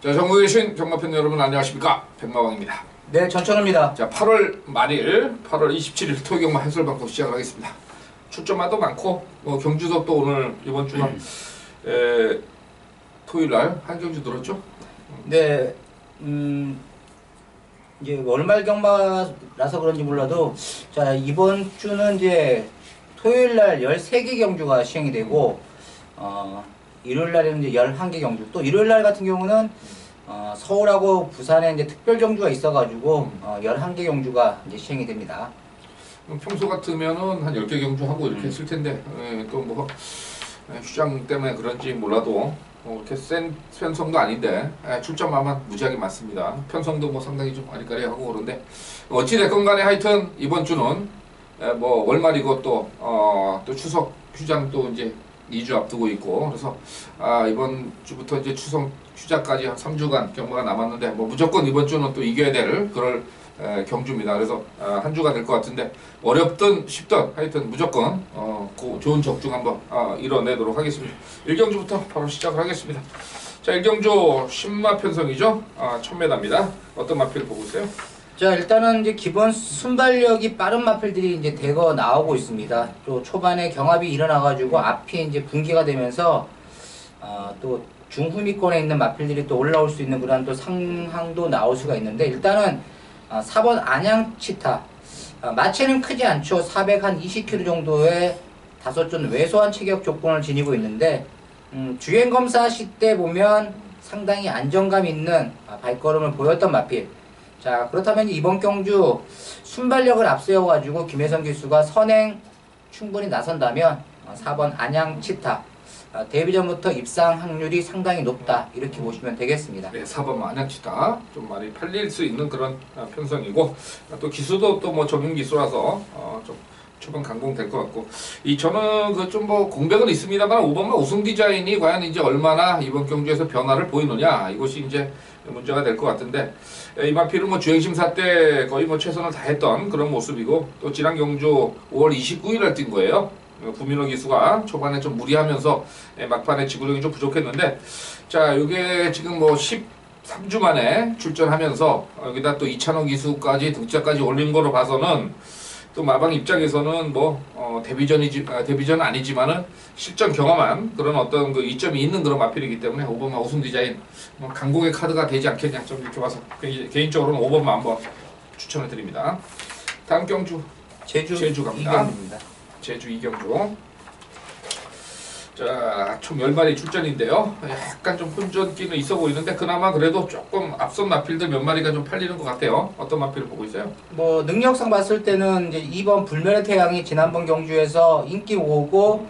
자, 전국에 계신 경마팬 여러분 안녕하십니까? 백마왕입니다. 네, 전천호입니다. 자, 8월 말일, 8월 27일 토요경마 해설방송 시작을 하겠습니다. 출전마도 많고, 경주도 또 오늘 이번 주는 토요일 날 한 경주 들었죠? 네, 이제 월말 경마라서 그런지 몰라도, 자, 이번 주는 이제 토요일 날 13개 경주가 시행이 되고, 일요일 날에는 이제 11개 경주, 또 일요일 날 같은 경우는 서울하고 부산에 이제 특별 경주가 있어가지고 11개 경주가 이제 시행이 됩니다. 평소 같으면은 한 10개 경주하고 이렇게 했을 텐데, 또 뭐, 휴장 때문에 그런지 몰라도, 이렇게 센 편성도 아닌데, 출전마만 무지하게 많습니다. 편성도 뭐 상당히 좀 아리까리하고 그런데, 어찌됐건 간에 하여튼 이번 주는, 뭐, 월말이고 또 추석 휴장 또 이제 2주 앞두고 있고, 그래서 이번 주부터 이제 추석 휴자까지 한 3주간 경마가 남았는데, 뭐 무조건 이번 주는 또 이겨야 될 그럴 경주입니다. 그래서 한 주가 될 것 같은데, 어렵든 쉽든 하여튼 무조건 좋은 적중 한번 이뤄내도록 하겠습니다. 1경주부터 바로 시작을 하겠습니다. 자, 1경주 10마 편성이죠. 1000m입니다. 어떤 마필 보고 있어요? 자, 일단은 이제 기본 순발력이 빠른 마필들이 이제 대거 나오고 있습니다. 또 초반에 경합이 일어나가지고 앞이 이제 분기가 되면서 또 중후미권에 있는 마필들이 또 올라올 수 있는 그런 또 상황도 나올 수가 있는데, 일단은 4번 안양치타, 마체는 크지 않죠. 420kg 정도의 다소 좀 왜소한 체격 조건을 지니고 있는데, 주행 검사하실 때 보면 상당히 안정감 있는 발걸음을 보였던 마필. 자, 그렇다면 이번 경주 순발력을 앞세워가지고 김혜성 기수가 선행 충분히 나선다면 4번 안양치타, 데뷔전부터 입상 확률이 상당히 높다, 이렇게 보시면 되겠습니다. 네, 4번 안양치타 좀 많이 팔릴 수 있는 그런 편성이고, 또 기수도 또 뭐 적용 기수라서 좀 초반 강공될 것 같고, 저는 그 좀 뭐 공백은 있습니다만 5번마 우승 디자인이 과연 이제 얼마나 이번 경주에서 변화를 보이느냐, 이것이 이제 문제가 될 것 같은데, 이 마필은 뭐 주행심사 때 거의 뭐 최선을 다했던 그런 모습이고, 또 지난 경주 5월 29일에 뛴 거예요. 구민호 기수가 초반에 좀 무리하면서 막판에 지구력이 좀 부족했는데, 자, 이게 지금 뭐 13주 만에 출전하면서 여기다 또 이찬호 기수까지 등자까지 올린 거로 봐서는, 또 마방 입장에서는 뭐 데뷔전은 아니지만은 실전 경험한 그런 어떤 그 이점이 있는 그런 마필이기 때문에 5번마 우승 디자인 강공의 카드가 되지 않겠냐, 좀 이렇게 봐서 개인적으로는 5번마 한번 추천을 드립니다. 다음 경주 제주 갑니다. 이경주입니다. 제주 2경주. 자, 총 10마리 출전인데요. 약간 좀 혼전기는 있어 보이는데, 그나마 그래도 조금 앞선 마필들 몇 마리가 좀 팔리는 것 같아요. 어떤 마필을 보고 있어요? 뭐 능력상 봤을 때는 이제 2번 불멸의 태양이 지난번 경주에서 인기 오고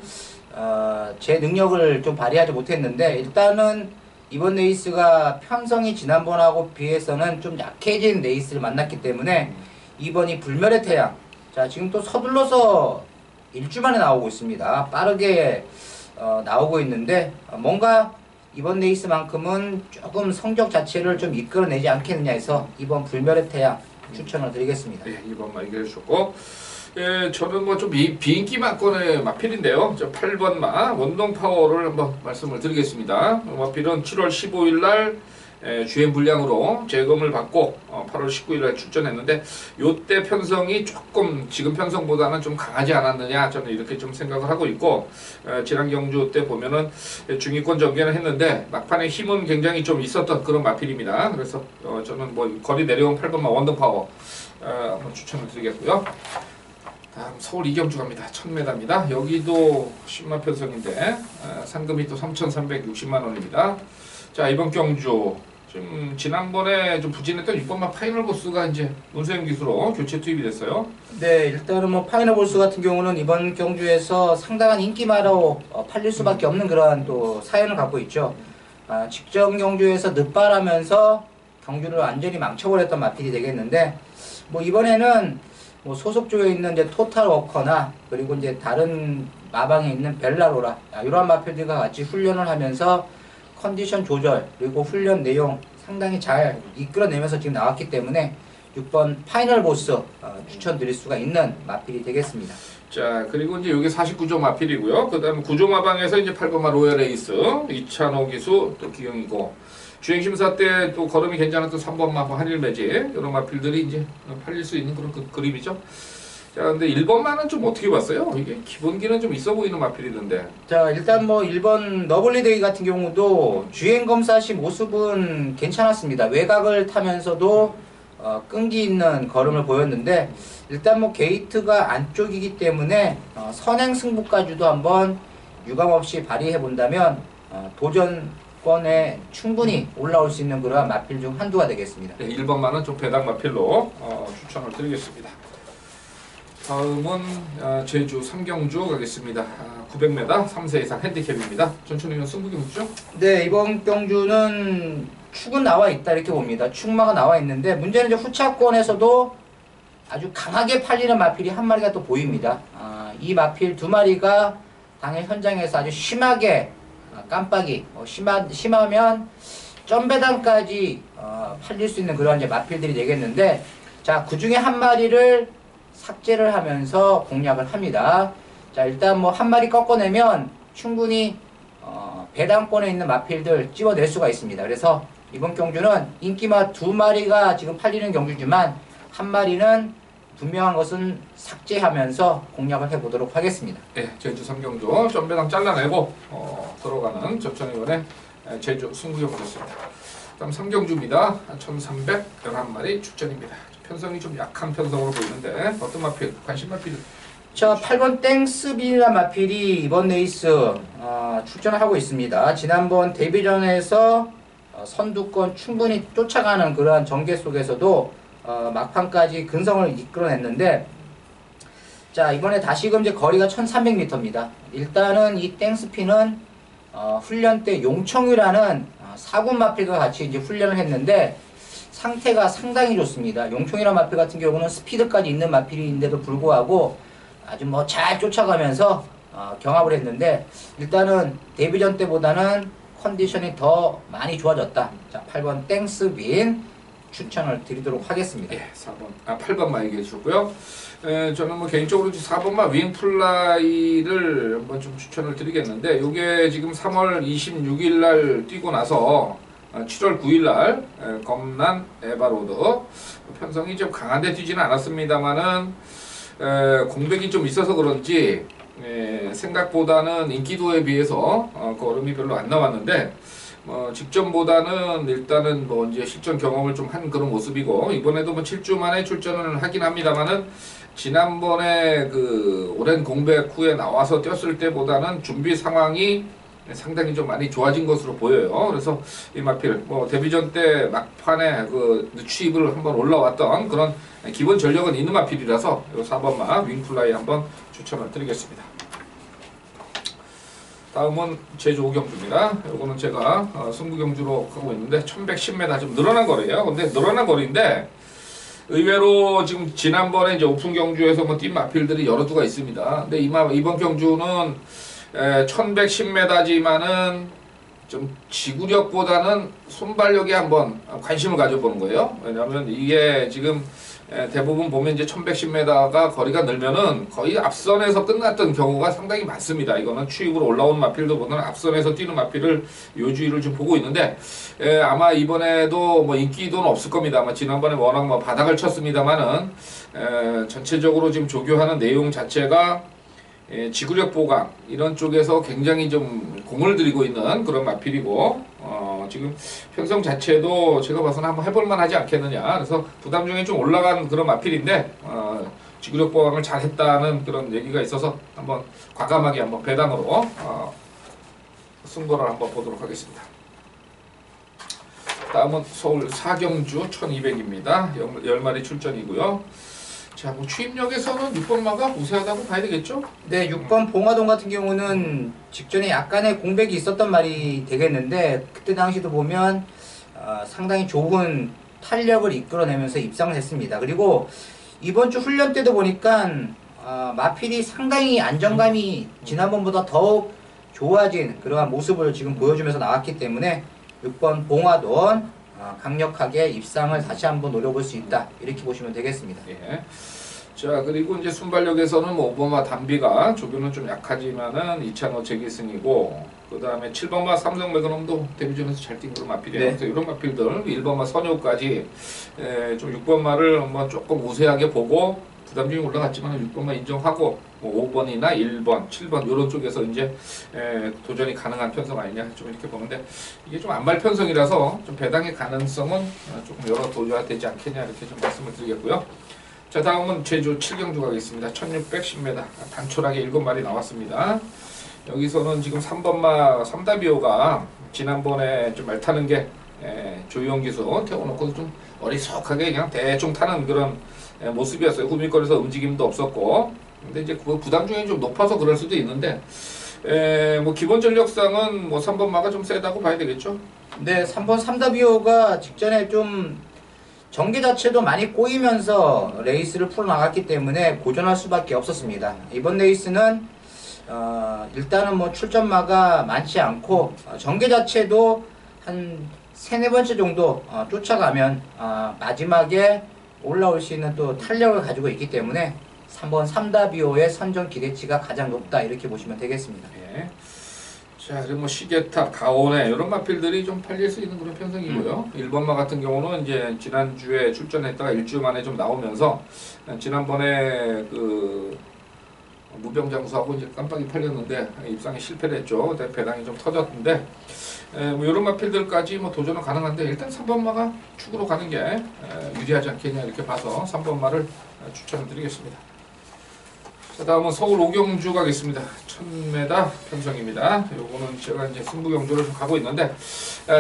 제 능력을 좀 발휘하지 못했는데, 일단은 이번 레이스가 편성이 지난번하고 비해서는 좀 약해진 레이스를 만났기 때문에 2번이 불멸의 태양, 자, 지금 또 서둘러서 1주 만에 나오고 있습니다. 빠르게 나오고 있는데, 뭔가 이번 레이스만큼은 조금 성적 자체를 좀 이끌어내지 않겠느냐 해서 2번 불멸의 태양 추천을 드리겠습니다. 네, 2번마 얘기해 주셨고, 저는 뭐 좀 비인기 마건의 마필인데요. 8번마 원동파워를 한번 말씀을 드리겠습니다. 마필은 7월 15일 날 주행 불량으로 재검을 받고 8월 19일 날 출전했는데, 요때 편성이 조금 지금 편성보다는 좀 강하지 않았느냐, 저는 이렇게 좀 생각을 하고 있고, 지난 경주 때 보면은 중위권 전개는 했는데 막판에 힘은 굉장히 좀 있었던 그런 마필입니다. 그래서 저는 뭐 거리 내려온 8번마 원동파워 한번 추천을 드리겠고요. 다음 서울 2경주 갑니다. 1000m입니다. 여기도 10마 편성인데 상금이 또 3,360만 원입니다. 자, 이번 경주 지금 지난번에 좀 부진했던 6번마 파이널 보스가 이제 문세영 기수로 교체 투입이 됐어요. 네, 일단은 뭐 파이널 볼스 같은 경우는 이번 경주에서 상당한 인기마로 팔릴 수밖에 없는 그러한 또 사연을 갖고 있죠. 직전 경주에서 늦발하면서 경주를 완전히 망쳐버렸던 마필이 되겠는데, 뭐 이번에는 뭐 소속조에 있는 이제 토탈 워커나, 그리고 이제 다른 마방에 있는 벨라로라, 이러한 마필들과 같이 훈련을 하면서 컨디션 조절 그리고 훈련 내용 상당히 잘 이끌어내면서 지금 나왔기 때문에 6번 파이널 보스 추천드릴 수가 있는 마필이 되겠습니다. 자, 그리고 이제 여기 49조 마필이고요. 그 다음에 9조 마방에서 이제 8번마 로얄 에이스, 이찬호 기수 또 기영이고, 주행 심사 때 또 걸음이 괜찮았던 3번 마포 한일매직 이런 마필들이 이제 팔릴 수 있는 그런 그림이죠. 자, 근데 1번만은 좀 어떻게 봤어요? 이게 기본기는 좀 있어 보이는 마필이던데. 자, 일단 뭐 1번 너블리데이 같은 경우도 주행 검사 시 모습은 괜찮았습니다. 외곽을 타면서도 끈기 있는 걸음을 보였는데, 일단 뭐 게이트가 안쪽이기 때문에 선행 승부까지도 한번 유감없이 발휘해 본다면 도전권에 충분히 올라올 수 있는 그러한 마필 중 한두가 되겠습니다. 네, 1번만은 좀 배당 마필로 추천을 드리겠습니다. 다음은 제주 삼경주 가겠습니다. 900m 3세 이상 핸디캡입니다. 전천이는 승부경주죠? 네, 이번 경주는 축은 나와 있다 이렇게 봅니다. 축마가 나와 있는데, 문제는 이제 후차권에서도 아주 강하게 팔리는 마필이 한 마리가 또 보입니다. 이 마필 두 마리가 당일 현장에서 아주 심하게 깜빡이 심하면 점배당까지 팔릴 수 있는 그런 이제 마필들이 되겠는데, 자, 그 중에 한 마리를 삭제를 하면서 공략을 합니다. 자, 일단 뭐 한 마리 꺾어내면 충분히 배당권에 있는 마필들 찝어낼 수가 있습니다. 그래서 이번 경주는 인기마 두 마리가 지금 팔리는 경주지만 한 마리는 분명한 것은 삭제하면서 공략을 해보도록 하겠습니다. 네, 제주 삼경주 점배당 잘라내고 들어가는 전천의원의 제주 승부경주였습니다. 다음 삼경주입니다. 1311마리 출전입니다. 편성이 좀 약한 편성으로 보이는데 어떤 마필, 관심 마필? 자, 8번 땡스빌이라는 마필이 이번 레이스 출전을 하고 있습니다. 지난번 데뷔전에서 선두권 충분히 쫓아가는 그러한 전개 속에서도 막판까지 근성을 이끌어냈는데, 자, 이번에 다시금 이제 거리가 1300m입니다. 일단은 이 땡스피는 훈련 때 용청이라는 사군 마필과 같이 이제 훈련을 했는데 상태가 상당히 좋습니다. 용총이라는 마필 같은 경우는 스피드까지 있는 마필인데도 불구하고 아주 뭐 잘 쫓아가면서 경합을 했는데, 일단은 데뷔전 때보다는 컨디션이 더 많이 좋아졌다. 자, 8번 땡스빈 추천을 드리도록 하겠습니다. 예, 8번만 얘기해 주셨고요. 저는 뭐 개인적으로 4번만 윙플라이를 한번 좀 추천을 드리겠는데, 이게 지금 3월 26일 날 뛰고 나서 7월 9일 날 검난 에바로드 편성이 좀 강한데 뛰지는 않았습니다만은 공백이 좀 있어서 그런지 생각보다는 인기도에 비해서 걸음이 별로 안 나왔는데, 직전보다는 일단은 뭐 이제 실전 경험을 좀 한 그런 모습이고, 이번에도 뭐 7주 만에 출전을 하긴 합니다만은 지난번에 그 오랜 공백 후에 나와서 뛰었을 때보다는 준비 상황이 상당히 좀 많이 좋아진 것으로 보여요. 그래서 이 마필 뭐 데뷔전 때 막판에 그 추입을 한번 올라왔던 그런 기본 전력은 있는 마필이라서 이 4번마 윙플라이 한번 추천을 드리겠습니다. 다음은 제주 오경주입니다. 이거는 제가 승부경주로 가고 있는데 1110m 좀 늘어난 거리예요. 근데 늘어난 거리인데 의외로 지금 지난번에 이제 오픈 경주에서 뭐 뛴 마필들이 여러 두가 있습니다. 근데 이번 경주는 1110m지만은 좀 지구력보다는 손발력에 한번 관심을 가져보는 거예요. 왜냐하면 이게 지금 대부분 보면 이제 1110m가 거리가 늘면은 거의 앞선에서 끝났던 경우가 상당히 많습니다. 이거는 추입으로 올라온 마필들보다는 앞선에서 뛰는 마필을 요주의를 좀 보고 있는데, 아마 이번에도 뭐 인기도는 없을 겁니다. 아마 지난번에 워낙 뭐 바닥을 쳤습니다만은 전체적으로 지금 조교하는 내용 자체가 지구력 보강 이런 쪽에서 굉장히 좀 공을 들이고 있는 그런 마필이고, 지금 편성 자체도 제가 봐서는 한번 해볼만 하지 않겠느냐. 그래서 부담 중에 좀 올라간 그런 마필인데 지구력 보강을 잘 했다는 그런 얘기가 있어서 한번 과감하게 한번 배당으로 승부를 한번 보도록 하겠습니다. 다음은 서울 사경주 1200입니다. 10마리 출전이고요. 자, 뭐 추입력에서는 6번마가 우세하다고 봐야 되겠죠? 네, 6번 봉화동 같은 경우는 직전에 약간의 공백이 있었던 말이 되겠는데, 그때 당시도 보면 상당히 좋은 탄력을 이끌어내면서 입상을 했습니다. 그리고 이번 주 훈련 때도 보니까 마필이 상당히 안정감이 지난번보다 더욱 좋아진 그러한 모습을 지금 보여주면서 나왔기 때문에 6번 봉화동 강력하게 입상을 다시 한번 노려볼 수 있다, 이렇게 보시면 되겠습니다. 예. 자, 그리고 이제 순발력에서는 뭐 오버마 담비가 조교는 좀 약하지만은 이찬호 재기승이고, 그 다음에 7번마 삼성 매그넘도 데뷔전에서 잘 뛴 그런 마필이에요. 네. 그래서 이런 마필들 1번마 선효까지 좀 6번마를 한번 조금 우세하게 보고 부담 중에 올라갔지만 6번마 인정하고 뭐 5번이나 1번, 7번 이런 쪽에서 이제 도전이 가능한 편성 아니냐 좀 이렇게 보는데 이게 좀 안발 편성이라서 좀 배당의 가능성은 조금 열어둬야 되지 않겠냐 이렇게 좀 말씀을 드리겠고요. 자, 다음은 제주 7경주 가겠습니다. 1610m 단촐하게 7마리 나왔습니다. 여기서는 지금 3번마 삼다비오가 지난번에 좀 말 타는 게 조이용 기수 태워놓고 좀 어리석하게 그냥 대충 타는 그런 모습이었어요. 후미권에서 움직임도 없었고. 근데 이제 그 부담 중에 좀 높아서 그럴 수도 있는데 뭐 기본 전력상은 뭐 3번마가 좀 세다고 봐야 되겠죠. 네, 3번 삼다비오가 직전에 좀 전개 자체도 많이 꼬이면서 레이스를 풀어나갔기 때문에 고전할 수밖에 없었습니다. 이번 레이스는 일단은 뭐 출전마가 많지 않고 전개 자체도 한 3-4번째 정도 쫓아가면 마지막에 올라올 수 있는 또 탄력을 가지고 있기 때문에 3번 삼다비오의 선전 기대치가 가장 높다 이렇게 보시면 되겠습니다. 예. 자, 그리고 뭐 시계탑, 가오네 이런 마필들이 좀 팔릴 수 있는 그런 편성이고요. 1번마 같은 경우는 이제 지난주에 출전했다가 일주일 만에 좀 나오면서 지난번에 그 무병장수하고 이제 깜빡이 팔렸는데 입상에 실패를 했죠. 배당이 좀 터졌는데 뭐 이런 마필들까지 뭐 도전은 가능한데 일단 3번마가 축으로 가는 게 유리하지 않겠냐 이렇게 봐서 3번마를 추천을 드리겠습니다. 자, 다음은 서울 오경주 가겠습니다. 1000m 편성입니다. 요거는 제가 이제 승부 경주를 좀 가고 있는데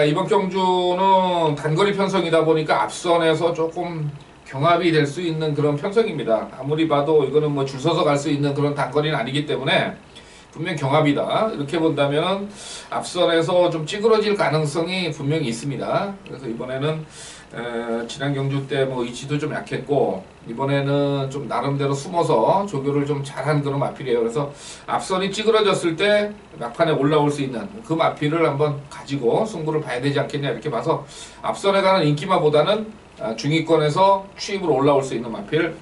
이번 경주는 단거리 편성이다 보니까 앞선에서 조금 경합이 될 수 있는 그런 편성입니다. 아무리 봐도 이거는 뭐 줄 서서 갈 수 있는 그런 단거리는 아니기 때문에 분명 경합이다. 이렇게 본다면 앞선에서 좀 찌그러질 가능성이 분명히 있습니다. 그래서 이번에는 지난 경주 때 뭐 의지도 좀 약했고 이번에는 좀 나름대로 숨어서 조교를 좀 잘한 그런 마필이에요. 그래서 앞선이 찌그러졌을 때 막판에 올라올 수 있는 그 마필을 한번 가지고 승부를 봐야 되지 않겠냐 이렇게 봐서 앞선에 가는 인기마보다는 중위권에서 추입으로 올라올 수 있는 마필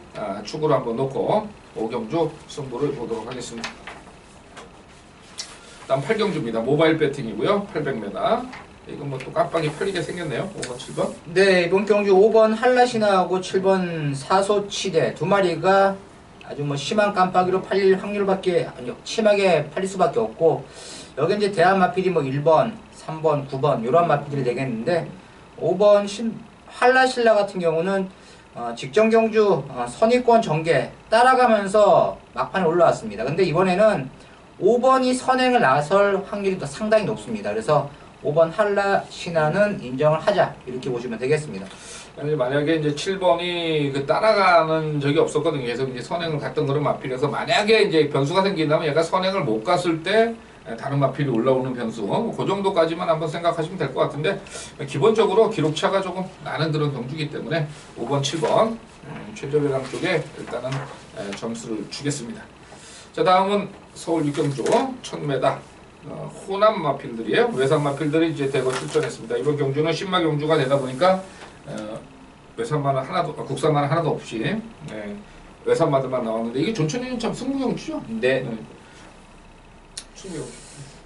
축으로 한번 놓고 오경주 승부를 보도록 하겠습니다. 다음 8경주입니다. 모바일 배팅이고요. 800m. 이건 뭐 또 깜빡이 팔리게 생겼네요. 5번, 7번. 네, 이번 경주 5번 한라시나하고 7번 사소치대 두 마리가 아주 뭐 심한 깜빡이로 팔릴 확률밖에 아니요, 심하게 팔릴 수밖에 없고 여기 이제 대한 마필이 뭐 1번, 3번, 9번 이런 마필들이 되겠는데 5번 한라신라 같은 경우는 직전 경주 선의권 전개 따라가면서 막판에 올라왔습니다. 근데 이번에는 5번이 선행을 나설 확률이 더 상당히 높습니다. 그래서 5번 한라신화는 인정을 하자 이렇게 보시면 되겠습니다. 아니, 만약에 이제 7번이 그 따라가는 적이 없었거든요. 계속 이제 선행을 갔던 그런 마필이어서 만약에 이제 변수가 생긴다면 얘가 선행을 못 갔을 때 다른 마필이 올라오는 변수 그 정도까지만 한번 생각하시면 될 것 같은데 기본적으로 기록차가 조금 나는 그런 경주이기 때문에 5번, 7번 최저배당 쪽에 일단은 점수를 주겠습니다. 자, 다음은 서울 6경주 1000m 호남 마필들이에요. 외산 마필들이 이제 대거 출전했습니다. 이번 경주는 신마 경주가 되다 보니까 외산마는 하나도 국산마는 하나도 없이 외산마들만 나왔는데 이게 전천에는 참 승부 경주죠. 네. 승부 경주.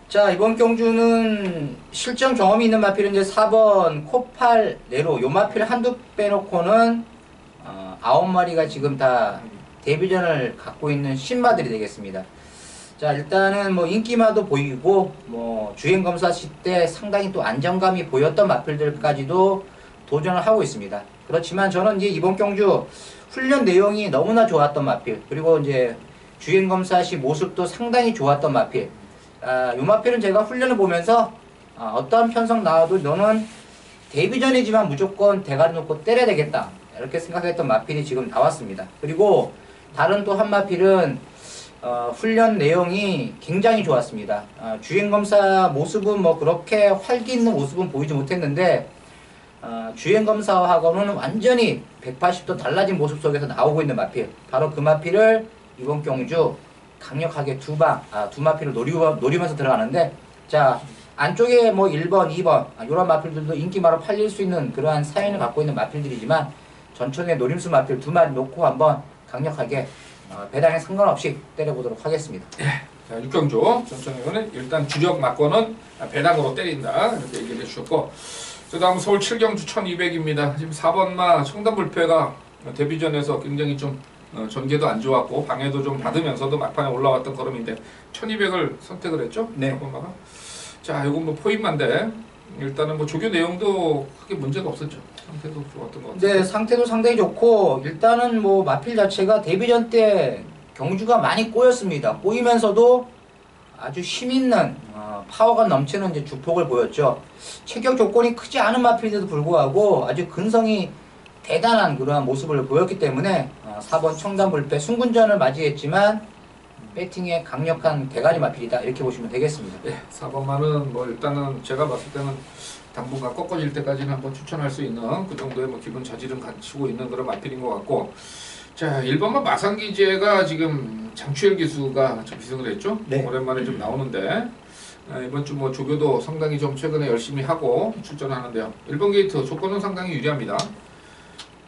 자, 이번 경주는 실전 경험이 있는 마필은 이제 4번 코팔 네로 요 마필 한두 빼놓고는 9마리가 지금 다 데뷔전을 갖고 있는 신마들이 되겠습니다. 자, 일단은 뭐 인기마도 보이고 뭐 주행 검사 때 상당히 또 안정감이 보였던 마필들까지도 도전을 하고 있습니다. 그렇지만 저는 이제 이번 경주 훈련 내용이 너무나 좋았던 마필 그리고 이제 주행 검사 시 모습도 상당히 좋았던 마필 요 마필은 제가 훈련을 보면서 어떠한 편성 나와도 너는 데뷔전이지만 무조건 대가리 놓고 때려야 되겠다 이렇게 생각했던 마필이 지금 나왔습니다. 그리고 다른 또 한 마필은 훈련 내용이 굉장히 좋았습니다. 주행검사 모습은 뭐 그렇게 활기 있는 모습은 보이지 못했는데 주행검사하고는 완전히 180도 달라진 모습 속에서 나오고 있는 마필 바로 그 마필을 이번 경주 강력하게 두 마필을 노리면서 들어가는데 자 안쪽에 뭐 1번, 2번 이런 마필들도 인기마로 팔릴 수 있는 그러한 사연을 갖고 있는 마필들이지만 전천의 노림수 마필 두 마리 놓고 한번 강력하게 배당에 상관없이 때려보도록 하겠습니다. 예. 자, 육경주 전천후는 일단 주력 막권은 배당으로 때린다 이렇게 얘기를 해주셨고, 그 다음 서울 7경주 1200입니다. 지금 4번마 청담불패가 데뷔전에서 굉장히 좀 전개도 안 좋았고 방해도 좀 받으면서도 막판에 올라왔던 걸음인데 1200을 선택을 했죠. 네. 4번마가. 자, 이건 뭐 포인만데 일단은 뭐 조교 내용도 크게 문제가 없었죠. 상태도 좋았던 것 같아요. 네, 상태도 상당히 좋고 일단은 뭐 마필 자체가 데뷔전 때 경주가 많이 꼬였습니다. 꼬이면서도 아주 힘있는 파워가 넘치는 이제 주폭을 보였죠. 체격 조건이 크지 않은 마필인데도 불구하고 아주 근성이 대단한 그러한 모습을 보였기 때문에 4번 청담불패 순군전을 맞이했지만 배팅에 강력한 대가리 마필이다 이렇게 보시면 되겠습니다. 네, 4번만은 뭐 일단은 제가 봤을 때는 당분간 꺾어질 때까지는 한번 추천할 수 있는 그 정도의 뭐 기본 자질은 갖추고 있는 그런 마필인 것 같고, 자 1번만 마상기재가 지금 장추열 기수가 좀 기승을 했죠. 네. 오랜만에 좀 나오는데 이번 주 뭐 조교도 상당히 좀 최근에 열심히 하고 출전하는데요. 1번 게이트 조건은 상당히 유리합니다.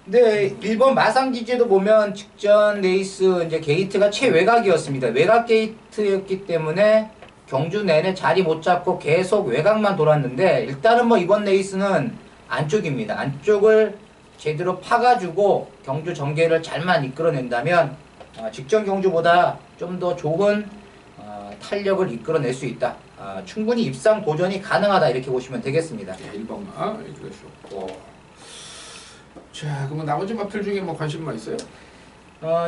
네, 1번 마상기제도 보면 직전 레이스 이제 게이트가 최외곽이었습니다. 외곽 게이트였기 때문에 경주 내내 자리 못 잡고 계속 외곽만 돌았는데 일단은 뭐 이번 레이스는 안쪽입니다. 안쪽을 제대로 파가지고 경주 전개를 잘만 이끌어낸다면 직전 경주보다 좀 더 좋은 탄력을 이끌어낼 수 있다. 충분히 입상 도전이 가능하다 이렇게 보시면 되겠습니다. 네, 1번만 그러셨고, 자 그러면 나머지 마필 중에 뭐 관심만 있어요?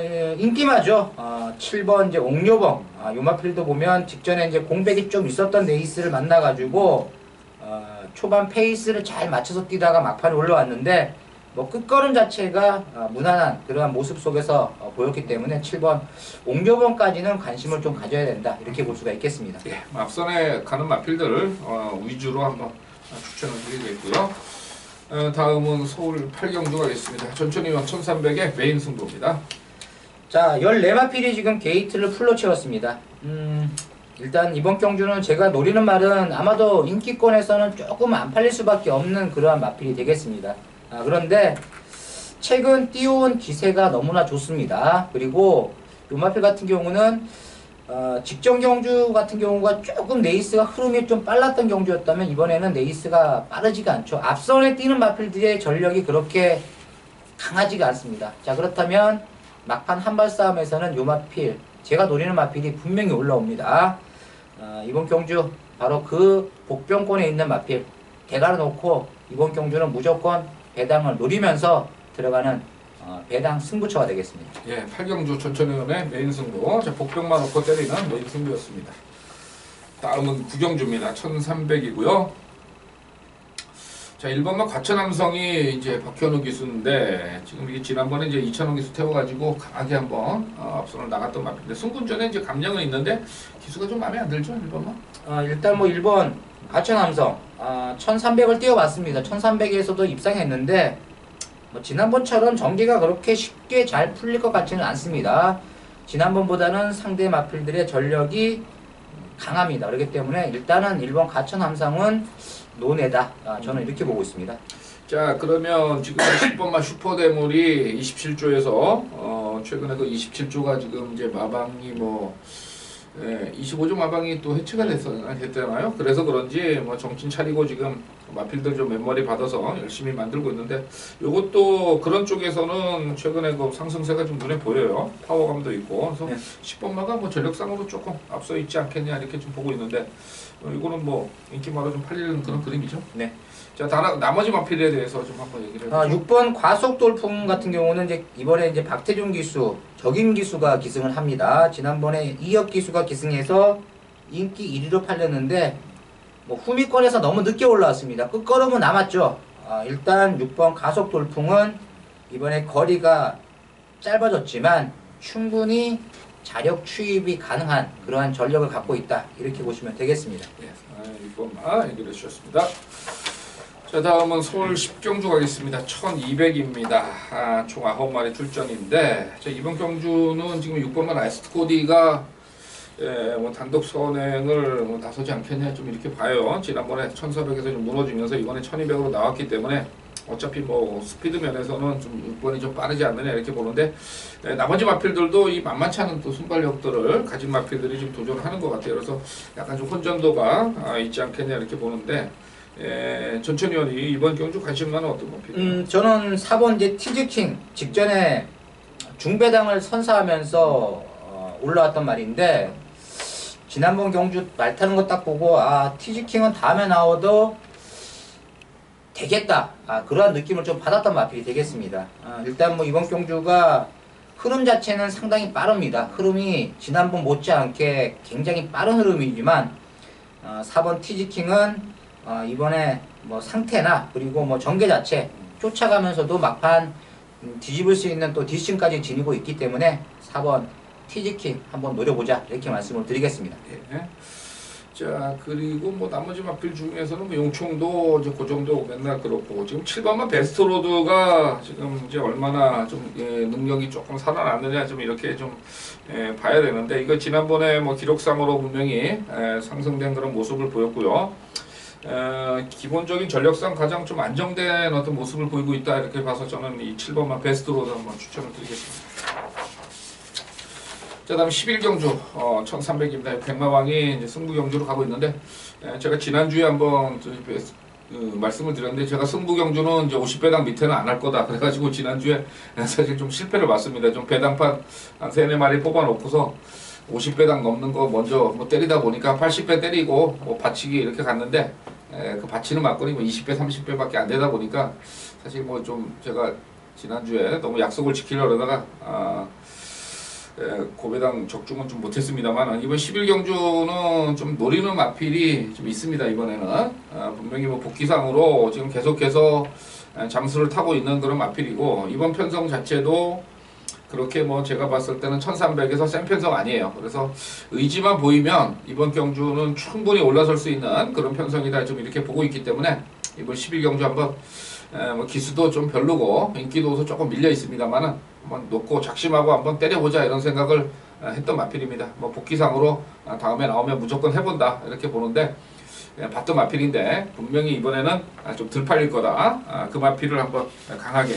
예, 인기마죠. 7번 이제 옥료봉. 요 마필도 보면 직전에 이제 공백이 좀 있었던 레이스를 만나가지고 초반 페이스를 잘 맞춰서 뛰다가 막판에 올라왔는데 뭐 끝걸음 자체가 무난한 그러한 모습 속에서 보였기 때문에 7번 옥료봉까지는 관심을 좀 가져야 된다 이렇게 볼 수가 있겠습니다. 예, 앞선에 가는 마필들 위주로 한번 추천을 드리겠고요. 다음은 서울 8경주 가겠습니다. 전천이원 1300의 메인 승부입니다. 자, 14마필이 지금 게이트를 풀로 채웠습니다. 일단 이번 경주는 제가 노리는 말은 아마도 인기권에서는 조금 안 팔릴 수밖에 없는 그러한 마필이 되겠습니다. 그런데 최근 띄워온 기세가 너무나 좋습니다. 그리고 이 마필 같은 경우는 직전 경주 같은 경우가 조금 레이스가 흐름이 좀 빨랐던 경주였다면 이번에는 레이스가 빠르지가 않죠. 앞선에 뛰는 마필들의 전력이 그렇게 강하지가 않습니다. 자, 그렇다면 막판 한발 싸움에서는 요 마필, 제가 노리는 마필이 분명히 올라옵니다. 이번 경주 바로 그 복병권에 있는 마필 대가를 놓고 이번 경주는 무조건 배당을 노리면서 들어가는 배당 승부처가 되겠습니다. 예, 8경주 전천의원의 메인 승부. 자, 복병만 놓고 때리는 메인 승부였습니다. 다음은 9경주입니다. 1300이고요. 자, 1번만 과천함성이 이제 박현우 기수인데 지금 이게 지난번에 이제 이찬원 기수 태워가지고 강하게 한번 앞선을 나갔던 마필인데 승군전에 이제 감량은 있는데 기수가 좀 마음에 안 들죠, 1번만? 일단 뭐 1번 과천함성 1300을 뛰어봤습니다. 1300에서도 입상했는데 뭐 지난번처럼 전개가 그렇게 쉽게 잘 풀릴 것 같지는 않습니다. 지난번보다는 상대 마필들의 전력이 강합니다. 그렇기 때문에 일단은 1번 과천함성은 논외다. 저는 이렇게 보고 있습니다. 자, 그러면 지금 10번만 슈퍼대물이 27조에서 최근에 그 27조가 지금 이제 마방이 뭐 25조 마방이 또 해체가 됐잖아요. 그래서 그런지 뭐 정신 차리고 지금 마필들 좀 맨머리 받아서 열심히 만들고 있는데 이것도 그런 쪽에서는 최근에 그 상승세가 좀 눈에 보여요. 파워감도 있고. 그래서 네. 10번마가 뭐 전력상으로 조금 앞서 있지 않겠냐 이렇게 좀 보고 있는데 이거는 뭐 인기마로 좀 팔리는 그런 그림이죠. 네. 자, 나머지 마필에 대해서 좀 한번 얘기를 해보죠. 6번 과속돌풍 같은 경우는 이제 이번에 이제 박태준 기수, 적임 기수가 기승을 합니다. 지난번에 이혁 기수가 기승해서 인기 1위로 팔렸는데 뭐 후미권에서 너무 늦게 올라왔습니다. 끝걸음은 남았죠. 일단 6번 과속돌풍은 이번에 거리가 짧아졌지만 충분히 자력 추입이 가능한 그러한 전력을 갖고 있다. 이렇게 보시면 되겠습니다. 네, 6번만 얘기를 해주셨습니다. 자, 다음은 서울 10경주 가겠습니다. 1200입니다. 총 9마리 출전인데, 자, 이번 경주는 지금 6번만 아이스코디가 뭐 단독 선행을 뭐 나서지 않겠냐 좀 이렇게 봐요. 지난번에 1400에서 좀 무너지면서 이번에 1200으로 나왔기 때문에 어차피 뭐 스피드 면에서는 좀 6번이 좀 빠르지 않느냐 이렇게 보는데 나머지 마필들도 이 만만치 않은 또 순발력들을 가진 마필들이 지금 도전하는 것 같아요. 그래서 약간 좀 혼전도가 있지 않겠냐 이렇게 보는데 전천 의원이 이번 경주 관심 많은 어떤 마필? 저는 4번 이제 티즈킹 직전에 중배당을 선사하면서 올라왔단 말인데 지난번 경주 말 타는 거 딱 보고 티즈킹은 다음에 나와도 되겠다. 그러한 느낌을 좀 받았던 마필이 되겠습니다. 일단 뭐 이번 경주가 흐름 자체는 상당히 빠릅니다. 흐름이 지난번 못지않게 굉장히 빠른 흐름이지만 4번 티즈킹은 이번에 뭐 상태나 그리고 뭐 전개 자체 쫓아가면서도 막판 뒤집을 수 있는 또 뒷심까지 지니고 있기 때문에 4번 티즈킹 한번 노려보자 이렇게 말씀을 드리겠습니다. 예. 자 그리고 뭐 나머지 마필 중에서는 뭐 용총도 이제 그 정도 맨날 그렇고 지금 7번만 베스트로드가 지금 이제 얼마나 좀 능력이 조금 살아났느냐 좀 이렇게 좀 봐야 되는데 이거 지난번에 뭐 기록상으로 분명히 상승된 그런 모습을 보였고요. 기본적인 전력상 가장 좀 안정된 어떤 모습을 보이고 있다 이렇게 봐서 저는 이 7번만 베스트로드 한번 추천을 드리겠습니다. 자 다음 11경주 1300입니다. 백마왕이 이제 승부 경주로 가고 있는데 제가 지난주에 한번 말씀을 드렸는데 제가 승부 경주는 이제 50배당 밑에는 안 할 거다 그래가지고 지난주에 사실 좀 실패를 봤습니다. 좀 배당판 한 3-4마리 뽑아놓고서 50배당 넘는 거 먼저 뭐 때리다 보니까 80배 때리고 뭐 받치기 이렇게 갔는데 그 받치는 맞거리 뭐 20배 30배밖에 안 되다 보니까 사실 뭐 좀 제가 지난주에 너무 약속을 지키려고 그러다가 고배당 적중은 좀 못했습니다만 이번 11경주는 좀 노리는 마필이 좀 있습니다. 이번에는 분명히 뭐 복귀상으로 지금 계속해서 잠수를 타고 있는 그런 마필이고 이번 편성 자체도 그렇게 뭐 제가 봤을 때는 1300에서 센 편성 아니에요. 그래서 의지만 보이면 이번 경주는 충분히 올라설 수 있는 그런 편성이다 좀 이렇게 보고 있기 때문에 이번 11경주 한번 뭐 기수도 좀 별로고 인기도도 조금 밀려 있습니다만은 한번 놓고 작심하고 한번 때려보자 이런 생각을 했던 마필입니다. 뭐 복귀상으로 다음에 나오면 무조건 해본다 이렇게 보는데 봤던 마필인데 분명히 이번에는 좀 덜 팔릴 거다. 그 마필을 한번 강하게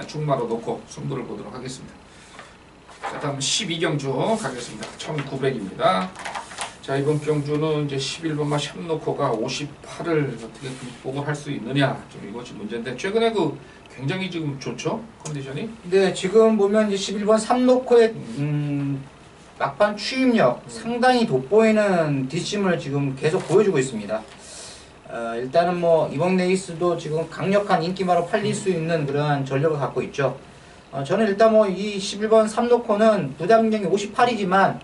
충마로 놓고 승부를 보도록 하겠습니다. 자 다음 12경주 가겠습니다. 1900입니다. 자 이번 경주는 이제 11번마 샵노코가 58을 어떻게 극복을 할 수 있느냐 좀 이것이 문제인데 최근에 그 굉장히 지금 좋죠 컨디션이? 네 지금 보면 이제 11번 삼노코의 막판 추임력 상당히 돋보이는 뒷심을 지금 계속 보여주고 있습니다. 일단은 뭐 이번 레이스도 지금 강력한 인기마로 팔릴 수 있는 그런 전력을 갖고 있죠. 저는 일단 뭐 이 11번 삼노코는 부담력이 58이지만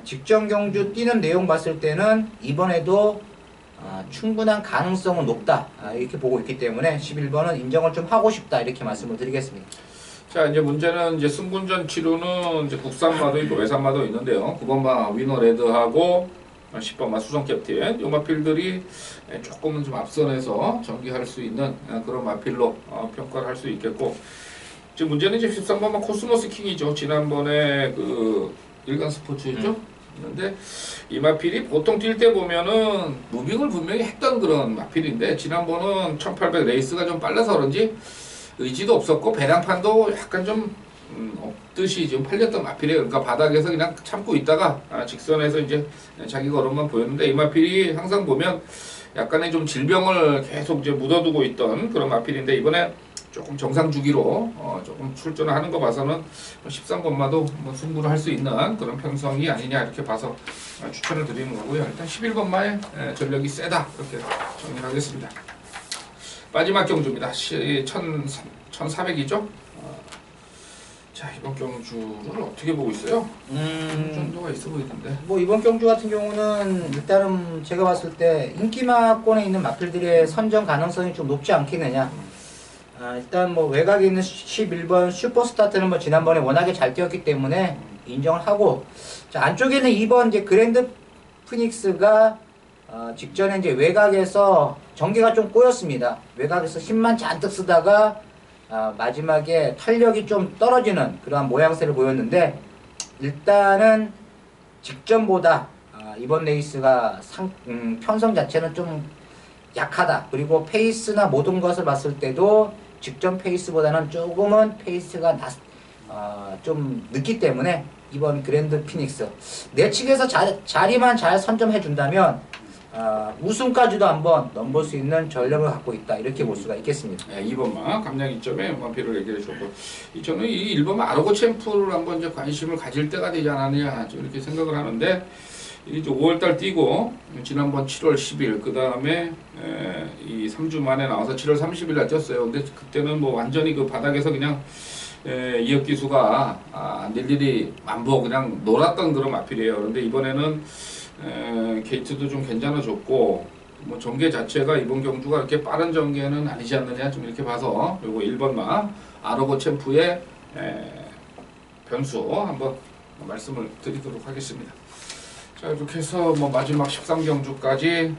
직전 경주 뛰는 내용 봤을 때는 이번에도 충분한 가능성은 높다 이렇게 보고 있기 때문에 11번은 인정을 좀 하고 싶다 이렇게 말씀을 드리겠습니다. 자 이제 문제는 이제 승분전 치료는 이제 국산마도 있고 외산마도 있는데요. 9번마 위너 레드하고 10번마 수성 캡틴 요 마필들이 조금은 좀 앞선에서 전개할 수 있는 그런 마필로 평가를 할 수 있겠고 지금 문제는 이제 13번마 코스모스 킹이죠. 지난번에 그 일간 스포츠였죠. 근데 이 마필이 보통 뛸 때 보면은 무빙을 분명히 했던 그런 마필인데 지난번은 1800 레이스가 좀 빨라서 그런지 의지도 없었고 배당판도 약간 좀 없듯이 좀 팔렸던 마필이에요. 그러니까 바닥에서 그냥 참고 있다가 직선에서 이제 자기 걸음만 보였는데 이 마필이 항상 보면 약간의 좀 질병을 계속 이제 묻어두고 있던 그런 마필인데 이번에 조금 정상 주기로 조금 출전을 하는 거 봐서는 13번마도 뭐 승부를 할 수 있는 그런 편성이 아니냐 이렇게 봐서 추천을 드리는 거고요. 일단 11번마의 전력이 세다 이렇게 정리하겠습니다. 마지막 경주입니다. 1400이죠? 자 이번 경주를 어떻게 보고 있어요? 정도가 있어 보이던데. 뭐 이번 경주 같은 경우는 일단은 제가 봤을 때 인기마권에 있는 마필들의 선정 가능성이 좀 높지 않겠느냐. 일단 뭐 외곽에 있는 11번 슈퍼스타트는 뭐 지난번에 워낙에 잘 뛰었기 때문에 인정을 하고 자 안쪽에는 2번 이제 그랜드 피닉스가 직전에 이제 외곽에서 전개가 좀 꼬였습니다. 외곽에서 힘만 잔뜩 쓰다가 마지막에 탄력이 좀 떨어지는 그러한 모양새를 보였는데 일단은 직전보다 이번 레이스가 편성 자체는 좀 약하다. 그리고 페이스나 모든 것을 봤을 때도 직전 페이스보다는 조금은 페이스가 좀 늦기 때문에 이번 그랜드 피닉스 내 측에서 자리만 잘 선점해 준다면 우승까지도 한번 넘볼 수 있는 전력을 갖고 있다 이렇게 볼 수가 있겠습니다. 네, 2번마 감량 2점에 마피를 얘기해 주셨고 저는 이 1번마 아르고 챔프를 한번 이제 관심을 가질 때가 되지 않았느냐 좀 이렇게 생각을 하는데 이제 5월달 뛰고 지난번 7월 10일 그 다음에 이 3주 만에 나와서 7월 30일 날 뛰었어요. 근데 그때는 뭐 완전히 그 바닥에서 그냥 이혁 기수가 일일이 만보 그냥 놀았던 그런 마필이에요. 그런데 이번에는 게이트도 좀 괜찮아졌고 뭐 전개 자체가 이번 경주가 이렇게 빠른 전개는 아니지 않느냐 좀 이렇게 봐서 그리고 1번마 아르고 챔프의 변수 한번 말씀을 드리도록 하겠습니다. 자 이렇게 해서 뭐 마지막 13경주까지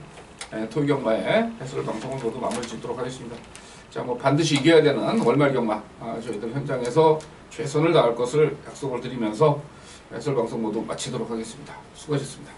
토요경마의 해설 방송을 모두 마무리 짓도록 하겠습니다. 자 뭐 반드시 이겨야 되는 월말 경마 저희들 현장에서 최선을 다할 것을 약속을 드리면서 해설 방송 모두 마치도록 하겠습니다. 수고하셨습니다.